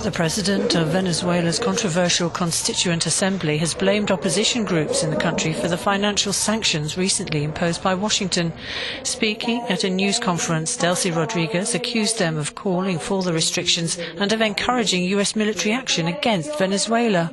The president of Venezuela's controversial Constituent Assembly has blamed opposition groups in the country for the financial sanctions recently imposed by Washington. Speaking at a news conference, Delcy Rodriguez accused them of calling for the restrictions and of encouraging US military action against Venezuela.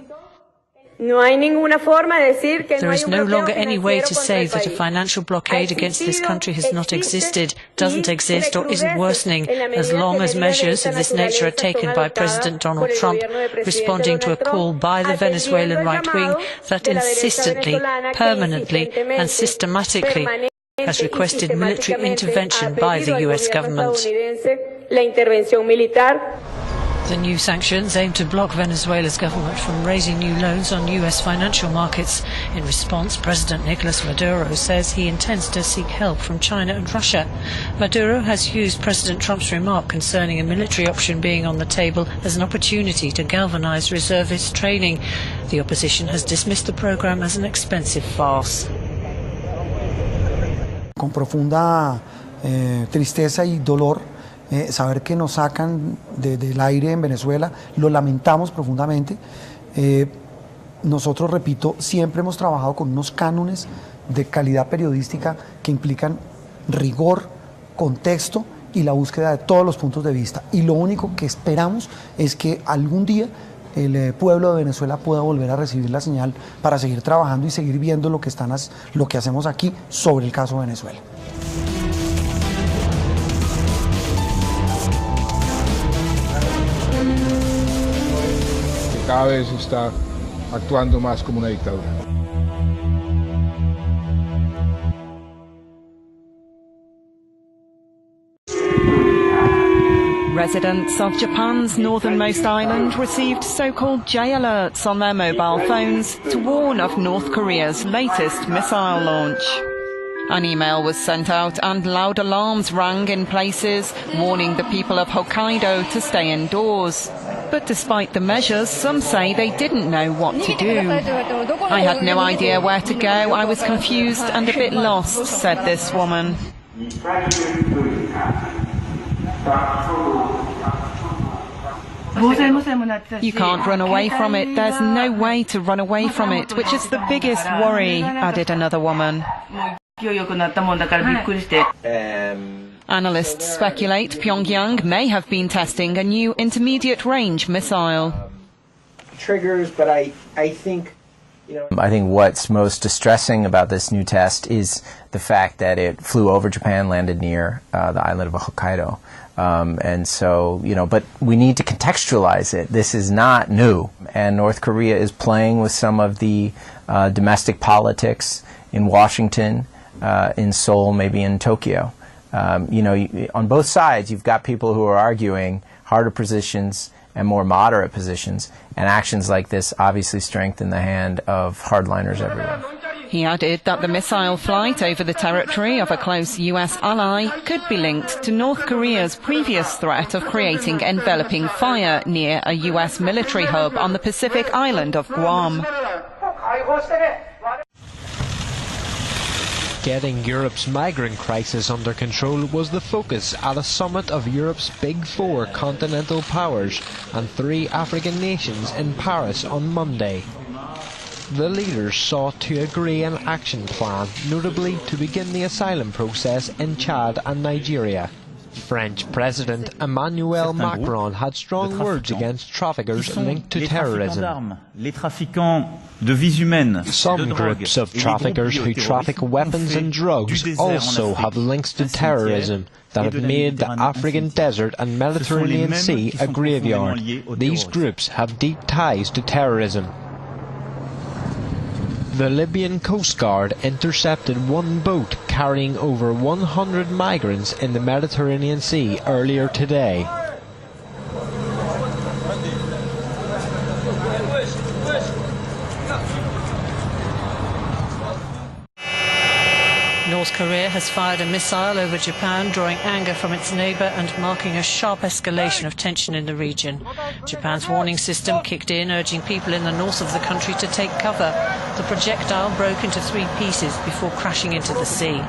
There is no longer any way to say that a financial blockade against this country has not existed, doesn't exist or isn't worsening, as long as measures of this nature are taken by President Donald Trump, responding to a call by the Venezuelan right wing that insistently, permanently and systematically has requested military intervention by the US government. The new sanctions aim to block Venezuela's government from raising new loans on US financial markets. In response, President Nicolas Maduro says he intends to seek help from China and Russia. Maduro has used President Trump's remark concerning a military option being on the table as an opportunity to galvanize reservist training. The opposition has dismissed the program as an expensive farce. Con profunda tristeza y dolor. Saber que nos sacan del aire en Venezuela, lo lamentamos profundamente. Nosotros, repito, siempre hemos trabajado con unos cánones de calidad periodística que implican rigor, contexto y la búsqueda de todos los puntos de vista. Y lo único que esperamos es que algún día el pueblo de Venezuela pueda volver a recibir la señal para seguir trabajando y seguir viendo lo que hacemos aquí sobre el caso Venezuela. Cada vez está actuando más como una dictadura. Residents of Japan's northernmost island received so-called J alerts on their mobile phones to warn of North Korea's latest missile launch. An email was sent out and loud alarms rang in places, warning the people of Hokkaido to stay indoors. But despite the measures, some say they didn't know what to do. I had no idea where to go, I was confused and a bit lost, said this woman. You can't run away from it, there's no way to run away from it, which is the biggest worry, added another woman. Analysts speculate Pyongyang may have been testing a new intermediate-range missile. Triggers, but I think, I think what's most distressing about this new test is the fact that it flew over Japan, landed near the island of Hokkaido. And so, but we need to contextualize it. This is not new. And North Korea is playing with some of the domestic politics in Washington, in Seoul, maybe in Tokyo. On both sides, you've got people who are arguing harder positions and more moderate positions, and actions like this obviously strengthen the hand of hardliners everywhere. He added that the missile flight over the territory of a close US ally could be linked to North Korea's previous threat of creating enveloping fire near a US military hub on the Pacific island of Guam. Getting Europe's migrant crisis under control was the focus at a summit of Europe's big four continental powers and 3 African nations in Paris on Monday. The leaders sought to agree an action plan, notably to begin the asylum process in Chad and Nigeria. French President Emmanuel Macron had strong words against traffickers linked to terrorism. Some groups of traffickers who traffic weapons and drugs also have links to terrorism that have made the African desert and Mediterranean Sea a graveyard. These groups have deep ties to terrorism. The Libyan Coast Guard intercepted one boat carrying over 100 migrants in the Mediterranean Sea earlier today. North Korea has fired a missile over Japan, drawing anger from its neighbour and marking a sharp escalation of tension in the region. Japan's warning system kicked in, urging people in the north of the country to take cover. The projectile broke into 3 pieces before crashing into the sea.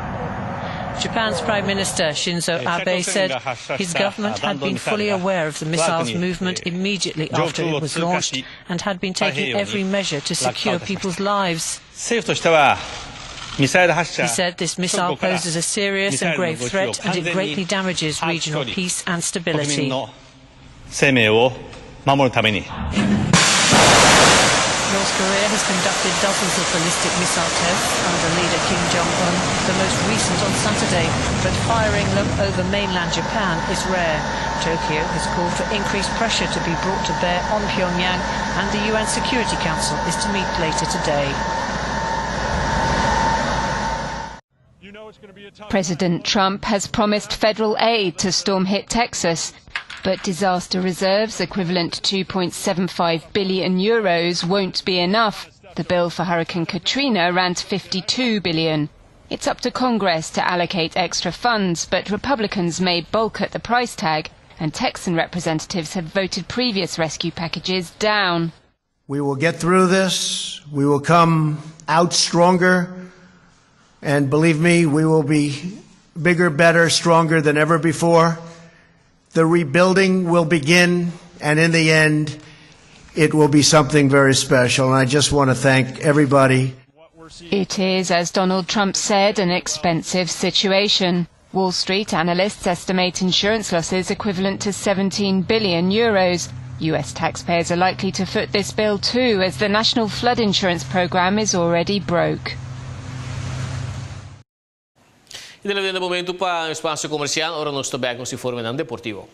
Japan's Prime Minister Shinzo Abe said his government had been fully aware of the missile's movement immediately after it was launched and had been taking every measure to secure people's lives. He said this missile poses a serious and grave threat and it greatly damages regional peace and stability. North Korea has conducted dozens of ballistic missile tests under leader Kim Jong-un, the most recent on Saturday, but firing them over mainland Japan is rare. Tokyo has called for increased pressure to be brought to bear on Pyongyang, and the UN Security Council is to meet later today. President Trump has promised federal aid to storm-hit Texas, but disaster reserves equivalent to €2.75 billion won't be enough. The bill for Hurricane Katrina ran to $52 billion. It's up to Congress to allocate extra funds, but Republicans may balk at the price tag, and Texan representatives have voted previous rescue packages down. We will get through this. We will come out stronger. And believe me, we will be bigger, better, stronger than ever before. The rebuilding will begin, and in the end, it will be something very special. And I just want to thank everybody. It is, as Donald Trump said, an expensive situation. Wall Street analysts estimate insurance losses equivalent to €17 billion. US taxpayers are likely to foot this bill too, as the National Flood Insurance Program is already broke. Itinalaw din na momento pa ang espasyo komersyal. Oras ng Tobago si Formen ng Deportivo.